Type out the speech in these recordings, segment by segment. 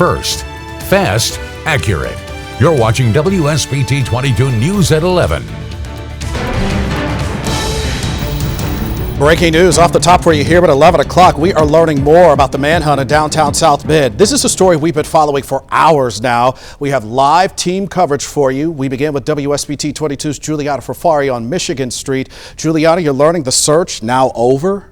First, fast, accurate. You're watching WSBT 22 News at 11. Breaking news off the top for you here at 11 o'clock. We are learning more about the manhunt in downtown South Bend. This is a story we've been following for hours now. We have live team coverage for you. We begin with WSBT 22's Juliana Ferfari on Michigan Street. Juliana, you're learning the search now over?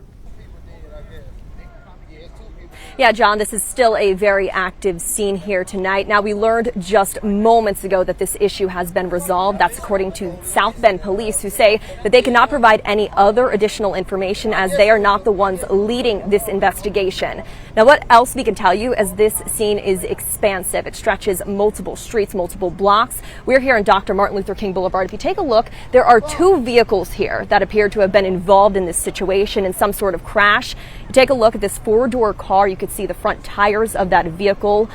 Yeah, John, this is still a very active scene here tonight. Now, we learned just moments ago that this issue has been resolved. That's according to South Bend police, who say that they cannot provide any other additional information as they are not the ones leading this investigation. Now, what else we can tell you as this scene is expansive. It stretches multiple streets, multiple blocks. We're here on Dr. Martin Luther King Boulevard. If you take a look, there are two vehicles here that appear to have been involved in this situation in some sort of crash. You take a look at this four-door car. You could see the front tires of that vehicle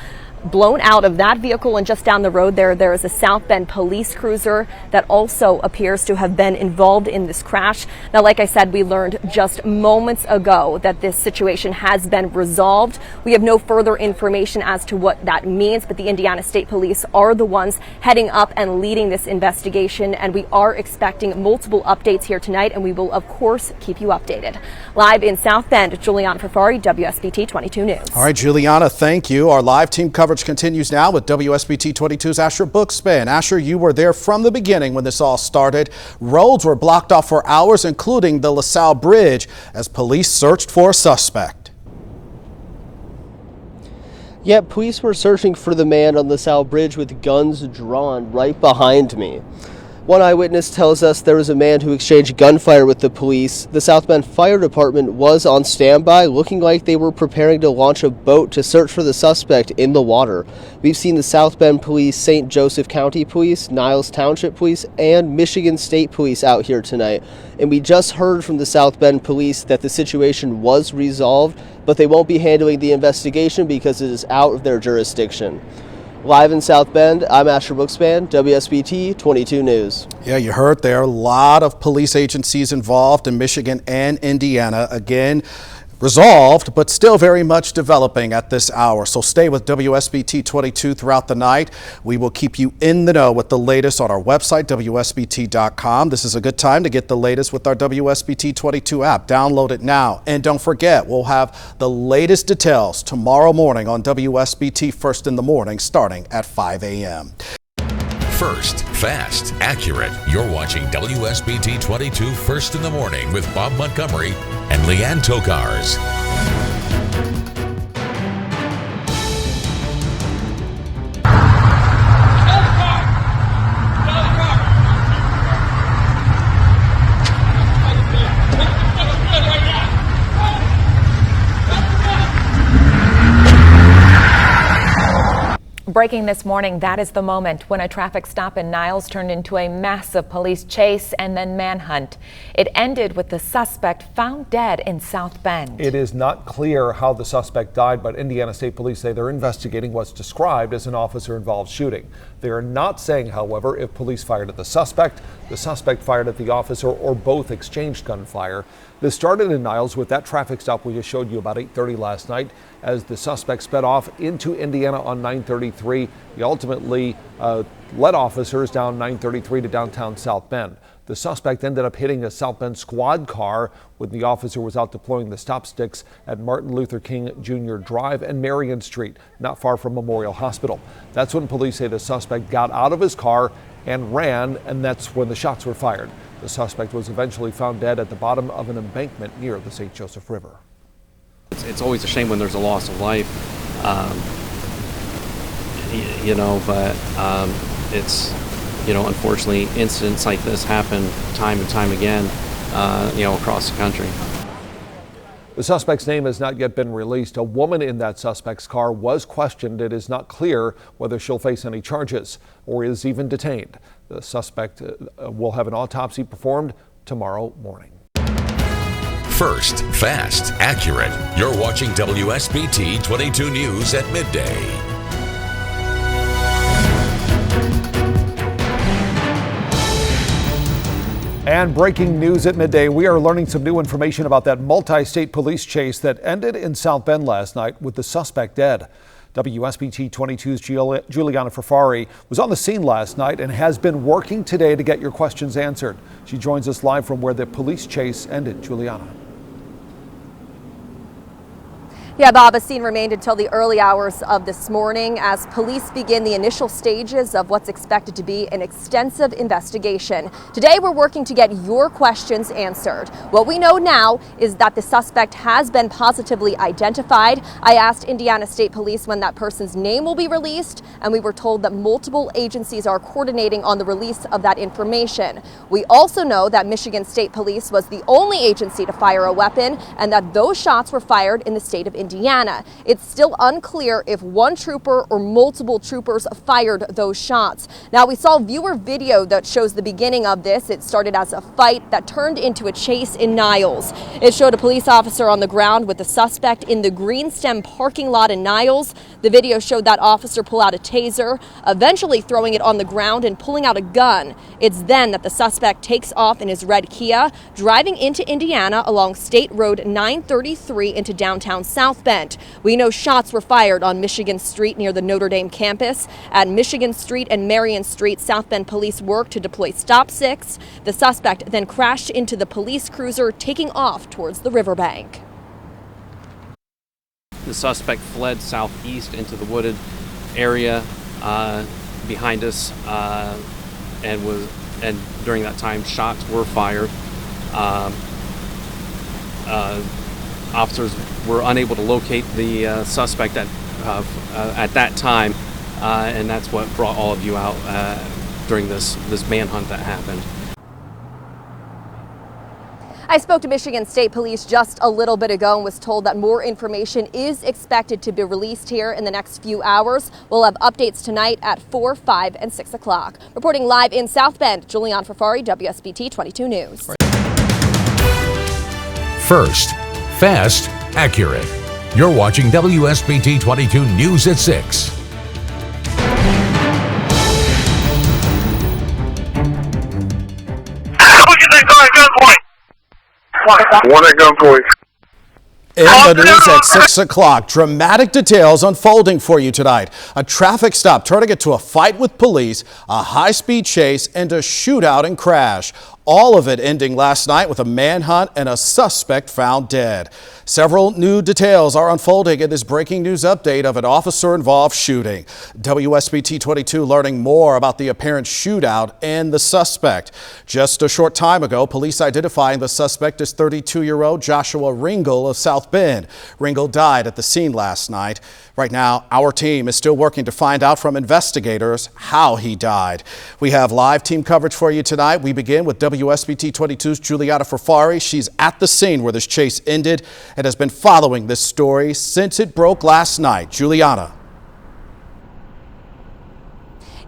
blown out of that vehicle, and just down the road there is a South Bend police cruiser that also appears to have been involved in this crash. Now, like I said, we learned just moments ago that this situation has been resolved. We have no further information as to what that means, but the Indiana State Police are the ones heading up and leading this investigation, and we are expecting multiple updates here tonight, and we will of course keep you updated. Live in South Bend, Juliana Ferfari, WSBT 22 News. All right, Juliana, thank you. Our live team coverage continues now with WSBT 22's Asher Bookspan. Asher, you were there from the beginning when this all started. Roads were blocked off for hours, including the LaSalle Bridge, as police searched for a suspect. Yeah, police were searching for the man on LaSalle Bridge with guns drawn right behind me. One eyewitness tells us there was a man who exchanged gunfire with the police. The South Bend Fire Department was on standby, looking like they were preparing to launch a boat to search for the suspect in the water. We've seen the South Bend Police, St. Joseph County Police, Niles Township Police, and Michigan State Police out here tonight. And we just heard from the South Bend Police that the situation was resolved, but they won't be handling the investigation because it is out of their jurisdiction. Live in South Bend, I'm Asher Bookspan, WSBT 22 News. Yeah, you heard there, a lot of police agencies involved in Michigan and Indiana. Again, resolved, but still very much developing at this hour. So stay with WSBT 22 throughout the night. We will keep you in the know with the latest on our website, WSBT.com. This is a good time to get the latest with our WSBT 22 app. Download it now. And don't forget, we'll have the latest details tomorrow morning on WSBT First in the Morning, starting at 5 a.m. First, fast, accurate. You're watching WSBT 22 First in the Morning with Bob Montgomery and Leanne Tokars. Breaking this morning, that is the moment when a traffic stop in Niles turned into a massive police chase and then manhunt. It ended with the suspect found dead in South Bend. It is not clear how the suspect died, but Indiana State Police say they're investigating what's described as an officer-involved shooting. They are not saying, however, if police fired at the suspect fired at the officer, or both exchanged gunfire. This started in Niles with that traffic stop we just showed you about 8:30 last night as the suspect sped off into Indiana on 933. He ultimately led officers down 933 to downtown South Bend. The suspect ended up hitting a South Bend squad car when the officer was out deploying the stop sticks at Martin Luther King Jr. Drive and Marion Street, not far from Memorial Hospital. That's when police say the suspect got out of his car and ran, and that's when the shots were fired. The suspect was eventually found dead at the bottom of an embankment near the St. Joseph River. It's always a shame when there's a loss of life, but it's, unfortunately incidents like this happen time and time again, across the country. The suspect's name has not yet been released. A woman in that suspect's car was questioned. It is not clear whether she'll face any charges or is even detained. The suspect will have an autopsy performed tomorrow morning. First, fast, accurate. You're watching WSBT 22 News at midday. And breaking news at midday, we are learning some new information about that multi-state police chase that ended in South Bend last night with the suspect dead. WSBT 22's Juliana Ferfari was on the scene last night and has been working today to get your questions answered. She joins us live from where the police chase ended. Juliana. Yeah, Bob, a scene remained until the early hours of this morning as police begin the initial stages of what's expected to be an extensive investigation. Today, we're working to get your questions answered. What we know now is that the suspect has been positively identified. I asked Indiana State Police when that person's name will be released, and we were told that multiple agencies are coordinating on the release of that information. We also know that Michigan State Police was the only agency to fire a weapon and that those shots were fired in the state of Indiana. It's still unclear if one trooper or multiple troopers fired those shots. Now, we saw viewer video that shows the beginning of this. It started as a fight that turned into a chase in Niles. It showed a police officer on the ground with the suspect in the Green Stem parking lot in Niles. The video showed that officer pull out a taser, eventually throwing it on the ground and pulling out a gun. It's then that the suspect takes off in his red Kia, driving into Indiana along State Road 933 into downtown South Bend. We know shots were fired on Michigan Street near the Notre Dame campus. At Michigan Street and Marion Street, South Bend police worked to deploy Stop 6. The suspect then crashed into the police cruiser, taking off towards the riverbank. The suspect fled southeast into the wooded area behind us, and during that time, shots were fired. Officers were unable to locate the suspect at that time, and that's what brought all of you out during this manhunt that happened. I spoke to Michigan State Police just a little bit ago and was told that more information is expected to be released here in the next few hours. We'll have updates tonight at 4, 5, and 6 o'clock. Reporting live in South Bend, Juliana Ferfari, WSBT 22 News. First, fast, accurate. You're watching WSBT 22 News at 6. One at gunpoint. In the news at 6 o'clock, dramatic details unfolding for you tonight. A traffic stop turning into a fight with police, a high-speed chase, and a shootout and crash. All of it ending last night with a manhunt and a suspect found dead. Several new details are unfolding in this breaking news update of an officer-involved shooting. WSBT 22 learning more about the apparent shootout and the suspect. Just a short time ago, police identifying the suspect as 32-year-old Joshua Ringel of South Bend. Ringel died at the scene last night. Right now, our team is still working to find out from investigators how he died. We have live team coverage for you tonight. We begin with WSBT 22's Juliana Ferfari. She's at the scene where this chase ended and has been following this story since it broke last night. Juliana.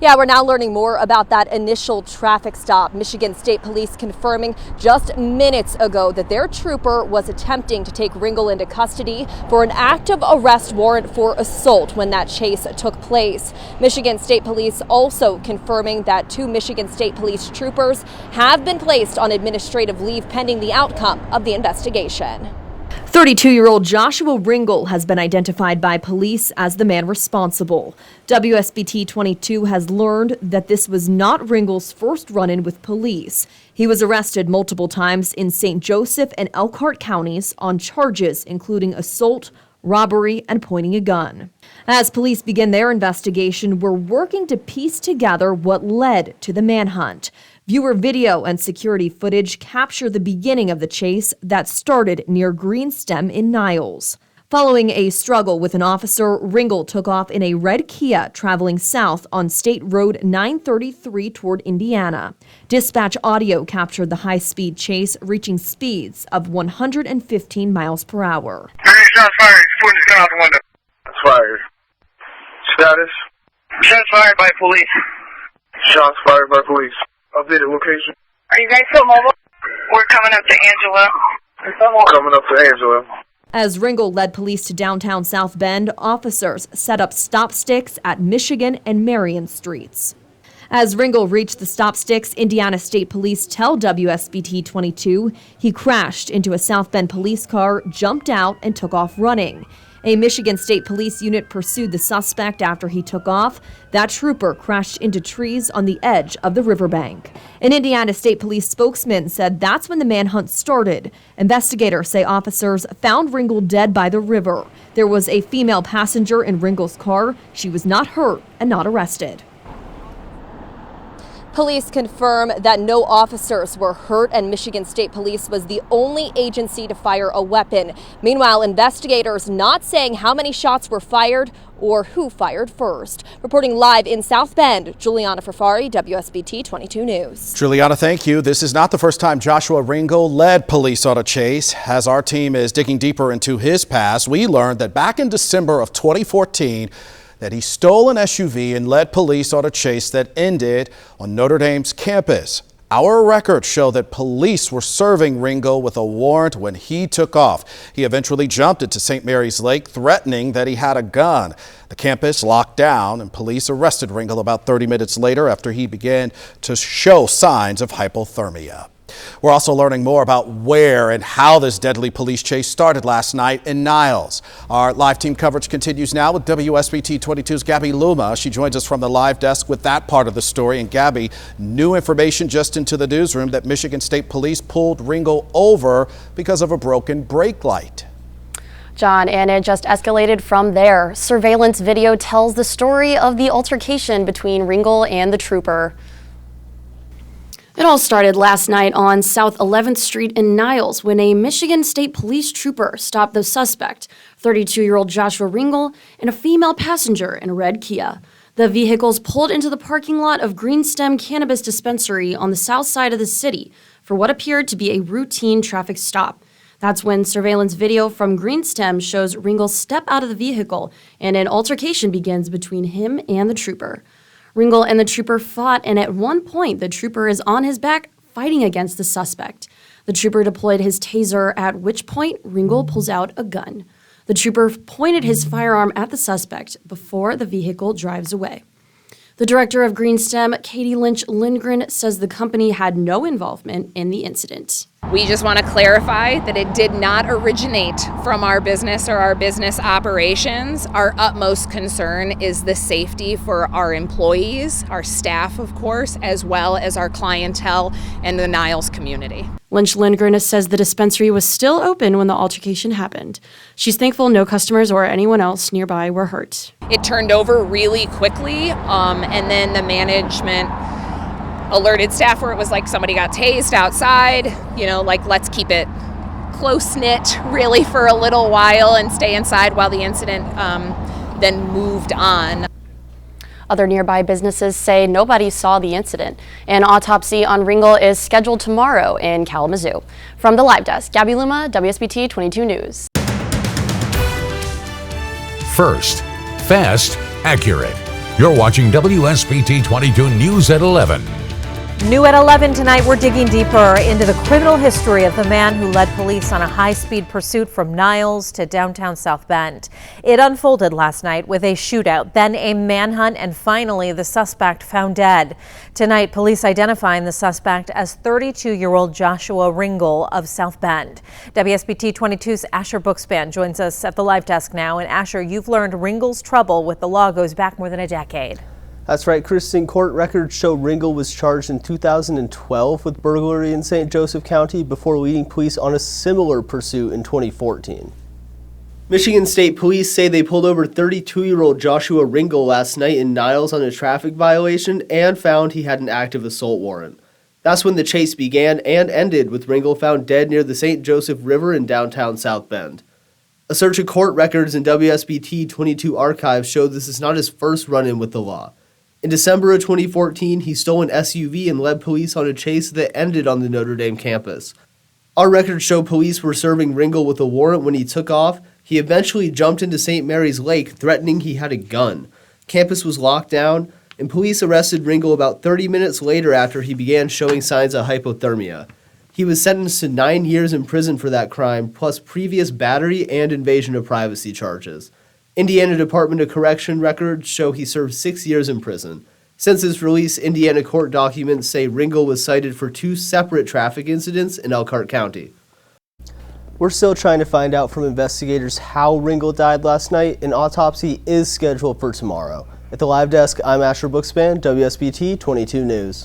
Yeah, we're now learning more about that initial traffic stop. Michigan State Police confirming just minutes ago that their trooper was attempting to take Ringel into custody for an active arrest warrant for assault when that chase took place. Michigan State Police also confirming that 2 Michigan State Police troopers have been placed on administrative leave pending the outcome of the investigation. 32-year-old Joshua Ringel has been identified by police as the man responsible. WSBT 22 has learned that this was not Ringel's first run-in with police. He was arrested multiple times in St. Joseph and Elkhart counties on charges including assault, robbery, and pointing a gun. As police begin their investigation, we're working to piece together what led to the manhunt. Viewer video and security footage capture the beginning of the chase that started near Green Stem in Niles. Following a struggle with an officer, Ringel took off in a red Kia traveling south on State Road 933 toward Indiana. Dispatch audio captured the high-speed chase reaching speeds of 115 miles per hour. Shots fired. Putting his gun out the window. Fired. Status? Shots fired by police. Shots fired by police. Updated location. Are you guys still mobile? We're coming up to Angela. Coming up to Angela. As Ringel led police to downtown South Bend, officers set up stop sticks at Michigan and Marion Streets. As Ringel reached the stop sticks, Indiana State Police tell WSBT 22 he crashed into a South Bend police car, jumped out, and took off running. A Michigan State Police unit pursued the suspect after he took off. That trooper crashed into trees on the edge of the riverbank. An Indiana State Police spokesman said that's when the manhunt started. Investigators say officers found Ringel dead by the river. There was a female passenger in Ringel's car. She was not hurt and not arrested. Police confirm that no officers were hurt, and Michigan State Police was the only agency to fire a weapon. Meanwhile, investigators not saying how many shots were fired or who fired first. Reporting live in South Bend, Juliana Ferfari, WSBT 22 News. Juliana, thank you. This is not the first time Joshua Ringel led police on a chase. As our team is digging deeper into his past, we learned that back in December of 2014, that he stole an SUV and led police on a chase that ended on Notre Dame's campus. Our records show that police were serving Ringel with a warrant when he took off. He eventually jumped into St. Mary's Lake, threatening that he had a gun. The campus locked down, and police arrested Ringel about 30 minutes later after he began to show signs of hypothermia. We're also learning more about where and how this deadly police chase started last night in Niles. Our live team coverage continues now with WSBT 22's Gabby Luma. She joins us from the live desk with that part of the story. And Gabby, new information just into the newsroom that Michigan State Police pulled Ringel over because of a broken brake light. John, and it just escalated from there. Surveillance video tells the story of the altercation between Ringel and the trooper. It all started last night on South 11th Street in Niles when a Michigan State Police trooper stopped the suspect, 32-year-old Joshua Ringel, and a female passenger in a red Kia. The vehicles pulled into the parking lot of Greenstem Cannabis Dispensary on the south side of the city for what appeared to be a routine traffic stop. That's when surveillance video from Greenstem shows Ringel step out of the vehicle and an altercation begins between him and the trooper. Ringel and the trooper fought, and at one point, the trooper is on his back fighting against the suspect. The trooper deployed his taser, at which point Ringel pulls out a gun. The trooper pointed his firearm at the suspect before the vehicle drives away. The director of Greenstem, Katie Lynch Lindgren, says the company had no involvement in the incident. We just want to clarify that it did not originate from our business or our business operations. Our utmost concern is the safety for our employees, our staff, of course, as well as our clientele and the Niles community. Lynch Lindgren says the dispensary was still open when the altercation happened. She's thankful no customers or anyone else nearby were hurt. It turned over really quickly, and then the management alerted staff where it was like somebody got tased outside, let's keep it close-knit really for a little while and stay inside while the incident then moved on. Other nearby businesses say nobody saw the incident. An autopsy on Ringel is scheduled tomorrow in Kalamazoo. From the live desk, Gabby Luma, WSBT 22 News. First, fast, accurate. You're watching WSBT 22 News at 11. New at 11 tonight, we're digging deeper into the criminal history of the man who led police on a high-speed pursuit from Niles to downtown South Bend. It unfolded last night with a shootout, then a manhunt, and finally the suspect found dead. Tonight, police identifying the suspect as 32-year-old Joshua Ringel of South Bend. WSBT 22's Asher Bookspan joins us at the live desk now. And Asher, you've learned Ringel's trouble with the law goes back more than a decade. That's right, Kristen. Court records show Ringel was charged in 2012 with burglary in St. Joseph County before leading police on a similar pursuit in 2014. Michigan State Police say they pulled over 32-year-old Joshua Ringel last night in Niles on a traffic violation and found he had an active assault warrant. That's when the chase began and ended with Ringel found dead near the St. Joseph River in downtown South Bend. A search of court records and WSBT 22 archives show this is not his first run-in with the law. In December of 2014, he stole an SUV and led police on a chase that ended on the Notre Dame campus. Our records show police were serving Ringel with a warrant when he took off. He eventually jumped into St. Mary's Lake, threatening he had a gun. Campus was locked down, and police arrested Ringel about 30 minutes later after he began showing signs of hypothermia. He was sentenced to 9 years in prison for that crime, plus previous battery and invasion of privacy charges. Indiana Department of Correction records show he served 6 years in prison. Since his release, Indiana court documents say Ringel was cited for 2 separate traffic incidents in Elkhart County. We're still trying to find out from investigators how Ringel died last night. An autopsy is scheduled for tomorrow. At the live desk, I'm Asher Bookspan, WSBT 22 News.